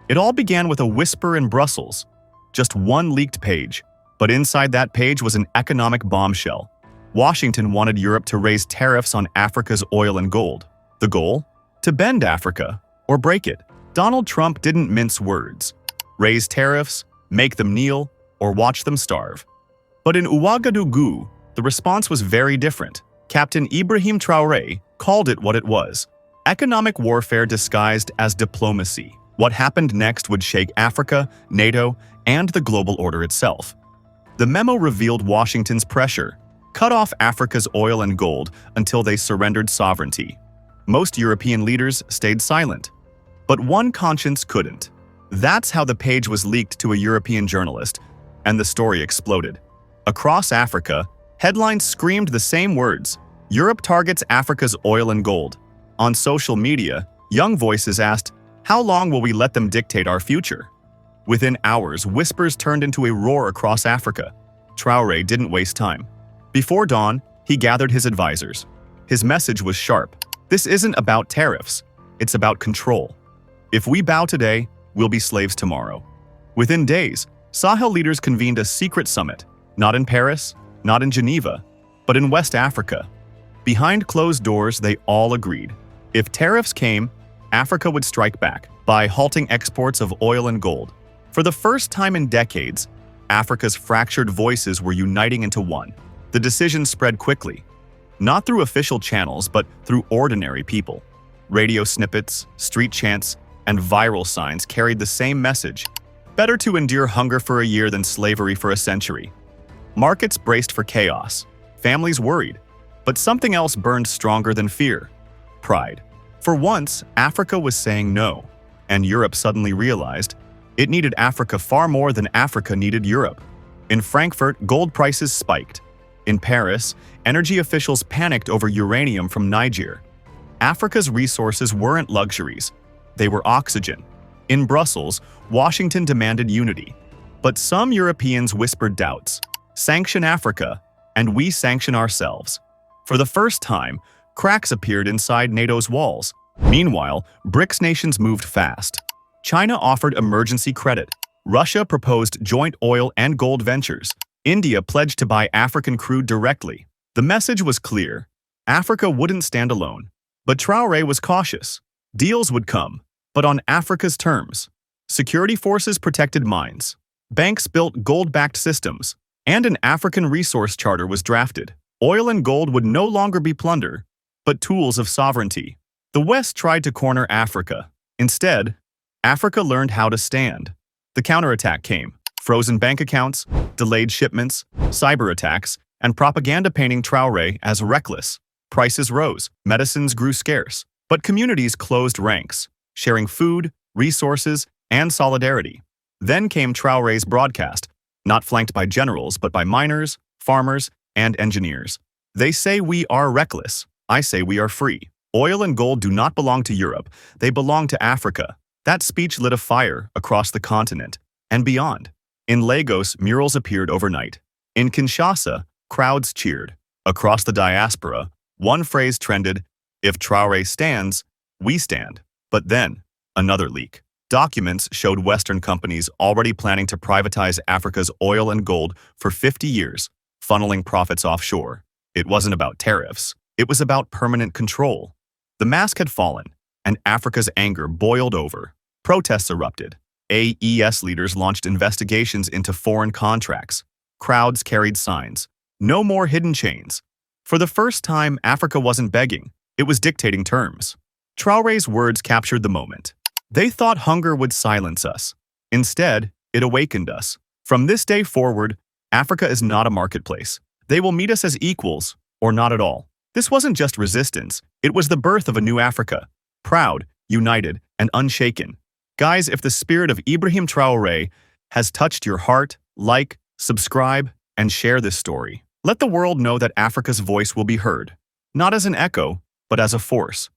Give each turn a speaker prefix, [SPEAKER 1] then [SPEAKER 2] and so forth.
[SPEAKER 1] It all began with a whisper in Brussels, just one leaked page, but inside that page was an economic bombshell. Washington wanted Europe to raise tariffs on Africa's oil and gold. The goal? To bend Africa, or break it. Donald Trump didn't mince words. Raise tariffs, make them kneel, or watch them starve. But in Ouagadougou, the response was very different. Captain Ibrahim Traoré called it what it was: economic warfare disguised as diplomacy. What happened next would shake Africa, NATO, and the global order itself. The memo revealed Washington's pressure: cut off Africa's oil and gold until they surrendered sovereignty. Most European leaders stayed silent, but one conscience couldn't. That's how the page was leaked to a European journalist, and the story exploded. Across Africa, headlines screamed the same words: Europe targets Africa's oil and gold. On social media, young voices asked, how long will we let them dictate our future? Within hours, whispers turned into a roar across Africa. Traoré didn't waste time. Before dawn, he gathered his advisors. His message was sharp. This isn't about tariffs. It's about control. If we bow today, we'll be slaves tomorrow. Within days, Sahel leaders convened a secret summit, not in Paris, not in Geneva, but in West Africa. Behind closed doors, they all agreed. If tariffs came, Africa would strike back by halting exports of oil and gold. For the first time in decades, Africa's fractured voices were uniting into one. The decision spread quickly, not through official channels, but through ordinary people. Radio snippets, street chants, and viral signs carried the same message: better to endure hunger for a year than slavery for a century. Markets braced for chaos, families worried, but something else burned stronger than fear: pride. For once, Africa was saying no, and Europe suddenly realized it needed Africa far more than Africa needed Europe. In Frankfurt, gold prices spiked. In Paris, energy officials panicked over uranium from Niger. Africa's resources weren't luxuries, they were oxygen. In Brussels, Washington demanded unity. But some Europeans whispered doubts: sanction Africa, and we sanction ourselves. For the first time, cracks appeared inside NATO's walls. Meanwhile, BRICS nations moved fast. China offered emergency credit. Russia proposed joint oil and gold ventures. India pledged to buy African crude directly. The message was clear: Africa wouldn't stand alone. But Traoré was cautious. Deals would come, but on Africa's terms. Security forces protected mines. Banks built gold-backed systems, and an African resource charter was drafted. Oil and gold would no longer be plunder, but tools of sovereignty. The West tried to corner Africa. Instead, Africa learned how to stand. The counterattack came: frozen bank accounts, delayed shipments, cyber attacks, and propaganda painting Traoré as reckless. Prices rose, medicines grew scarce, but communities closed ranks, sharing food, resources, and solidarity. Then came Traoré's broadcast, not flanked by generals but by miners, farmers, and engineers. They say we are reckless. I say we are free. Oil and gold do not belong to Europe, they belong to Africa. That speech lit a fire across the continent and beyond. In Lagos, murals appeared overnight. In Kinshasa, crowds cheered. Across the diaspora, one phrase trended: if Traoré stands, we stand. But then, another leak. Documents showed Western companies already planning to privatize Africa's oil and gold for 50 years, funneling profits offshore. It wasn't about tariffs. It was about permanent control. The mask had fallen, and Africa's anger boiled over. Protests erupted. AES leaders launched investigations into foreign contracts. Crowds carried signs: no more hidden chains. For the first time, Africa wasn't begging, it was dictating terms. Traoré's words captured the moment. They thought hunger would silence us. Instead, it awakened us. From this day forward, Africa is not a marketplace. They will meet us as equals, or not at all. This wasn't just resistance, it was the birth of a new Africa. Proud, united, and unshaken. Guys, if the spirit of Ibrahim Traoré has touched your heart, like, subscribe, and share this story. Let the world know that Africa's voice will be heard, not as an echo, but as a force.